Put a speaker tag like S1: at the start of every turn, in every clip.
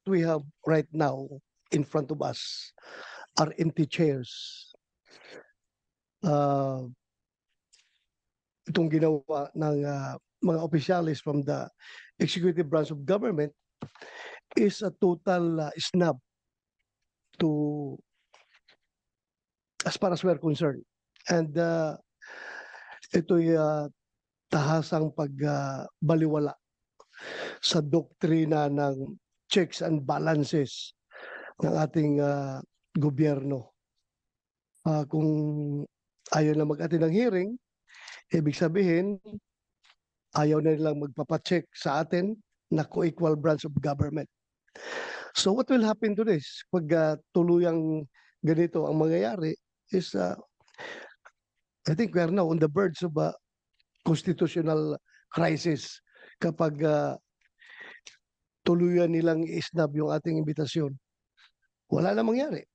S1: we have right now in front of us are empty chairs. Itong ginawa ng mga opisyalis from the executive branch of government is a total snub to as far as we're concerned. And ito'y tahasang pagbaliwala sa doktrina ng checks and balances ng ating gobyerno. Kung ayaw na mag-attend ng hearing, ibig sabihin, ayaw na nilang magpapacheck sa atin na co-equal branch of government. So what will happen to this? Pag tuluyang ganito ang mangyayari is, I think we are now on the verge of a constitutional crisis kapag tuluyan nilang isnab yung ating imbitasyon. Wala na mangyari.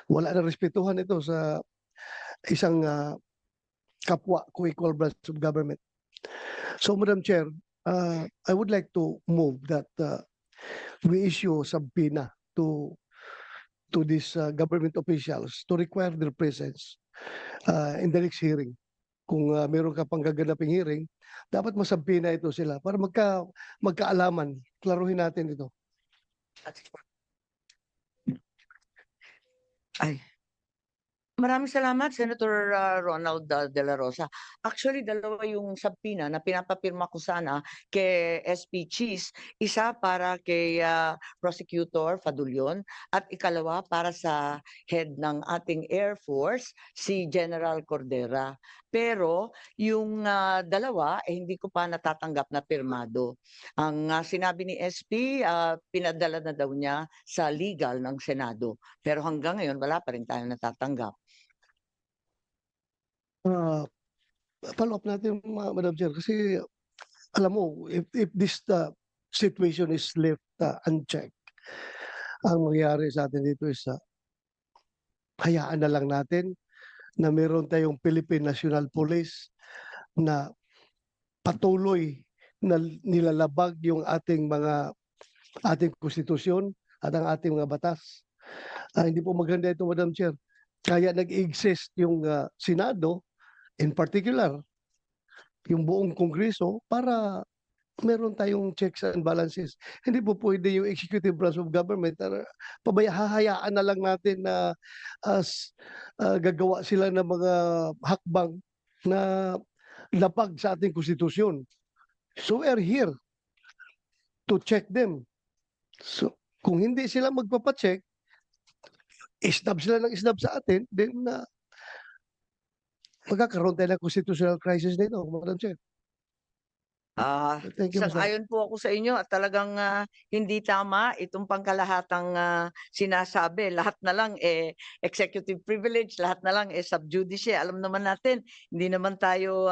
S1: Wala na respetuhan ito sa isang kapwa co-equal branch of government. So, Madam Chair, I would like to move that we issue subpoena to these government officials to require their presence in the next hearing. Kung meron ka pang gaganaping hearing, dapat masubpoena ito sila para magkaalaman. Klaruhin natin ito.
S2: Ay. Maraming salamat, Senator Ronald De La Rosa. Actually, dalawa yung subpoena na pinapapirma ko sana kay SP Cheese. Isa para kay Prosecutor Fadulyon at ikalawa para sa head ng ating Air Force, si General Cordera. Pero yung dalawa, hindi ko pa natatanggap na pirmado. Ang sinabi ni SP, pinadala na daw niya sa legal ng Senado. Pero hanggang ngayon, wala pa rin tayong natatanggap.
S1: Follow up natin, Madam Chair, kasi alam mo, if this situation is left unchecked, ang mangyayari sa atin dito is hayaan na lang natin na meron tayong Philippine National Police na patuloy na nilalabag yung ating konstitusyon at ang ating mga batas. Hindi po maganda ito, Madam Chair. Kaya nag-exist yung Senado, in particular, yung buong Kongreso, para meron tayong checks and balances. Hindi po pwede yung executive branch of government, hahayaan na lang natin na gagawa sila ng mga hakbang na lapag sa ating konstitusyon. So we are here to check them. So kung hindi sila magpapacheck, isnab sila ng isnab sa atin, then magkakaroon tayo ng constitutional crisis nito, Madam Chair. Thank you,
S2: Sang-ayon po ako sa inyo at talagang hindi tama itong pangkalahatang sinasabi. Lahat na lang executive privilege, lahat na lang sub judice. Alam naman natin, hindi naman tayo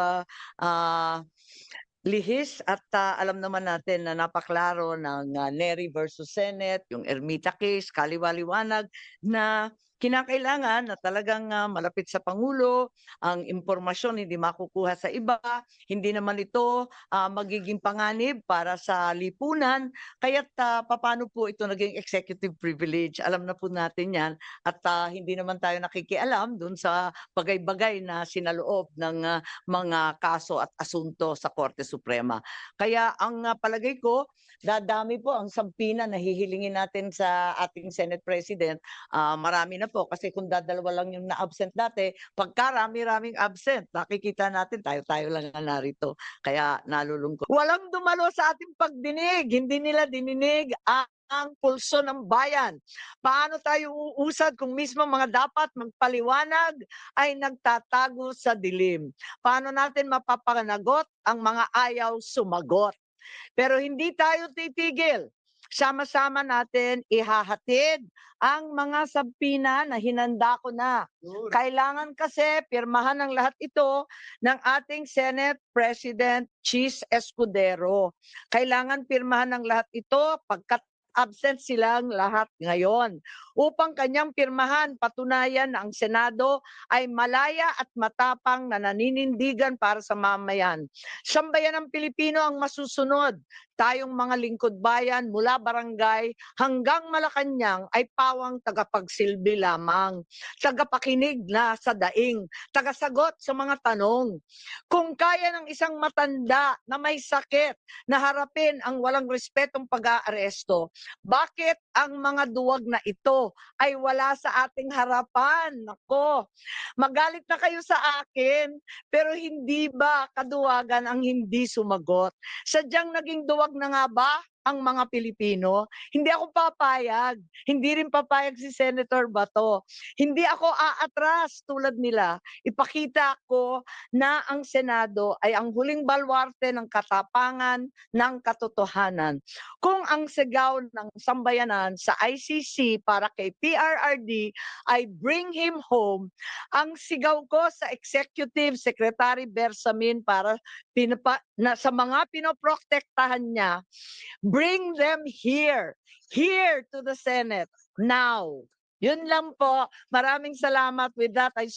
S2: lihis at alam naman natin na napaklaro ng Nery versus Senate, yung Ermita case, kaliwaliwanag na kinakailangan na talagang malapit sa Pangulo, ang impormasyon hindi makukuha sa iba, hindi naman ito magiging panganib para sa lipunan, kaya't paano po ito naging executive privilege, alam na po natin yan at hindi naman tayo nakikialam dun sa bagay-bagay na sinaloob ng mga kaso at asunto sa Korte Suprema. Kaya ang palagay ko, dadami po ang subpoena na hihilingin natin sa ating Senate President. Marami na po kasi kung dadalawa lang yung na-absent dati, pagkarami-raming absent, nakikita natin tayo-tayo lang na narito. Kaya nalulungkot. Walang dumalo sa ating pagdinig, hindi nila dininig ang pulso ng bayan. Paano tayo uusad kung mismo mga dapat magpaliwanag ay nagtatago sa dilim? Paano natin mapapanagot ang mga ayaw sumagot? Pero hindi tayo titigil. Sama-sama natin ihahatid ang mga subpoena na hinanda ko na. Kailangan kasi pirmahan ng lahat ito ng ating Senate President Cheese Escudero. Kailangan pirmahan ng lahat ito pagkat absent silang lahat ngayon upang kanyang pirmahan patunayan na ang Senado ay malaya at matapang na naninindigan para sa mamayan. Sambayanang Pilipino ang masusunod. Tayong mga lingkod bayan mula barangay hanggang Malacanang ay pawang tagapagsilbi lamang, tagapakinig na sa daing, tagasagot sa mga tanong. Kung kaya ng isang matanda na may sakit na harapin ang walang respetong pag-aaresto, bakit ang mga duwag na ito ay wala sa ating harapan? Nako, magalit na kayo sa akin, pero hindi ba kaduwagan ang hindi sumagot? Sadyang naging duwag na nga ba ang mga Pilipino? Hindi ako papayag. Hindi rin papayag si Senator Bato. Hindi ako aatras tulad nila. Ipakita ko na ang Senado ay ang huling balwarte ng katapangan, ng katotohanan. Kung ang sigaw ng sambayanan sa ICC para kay PRRD ay bring him home, ang sigaw ko sa Executive Secretary Bersamin para sa mga pinoprotektahan niya, bring them here to the Senate now. Yun lang po. Maraming salamat. With that, I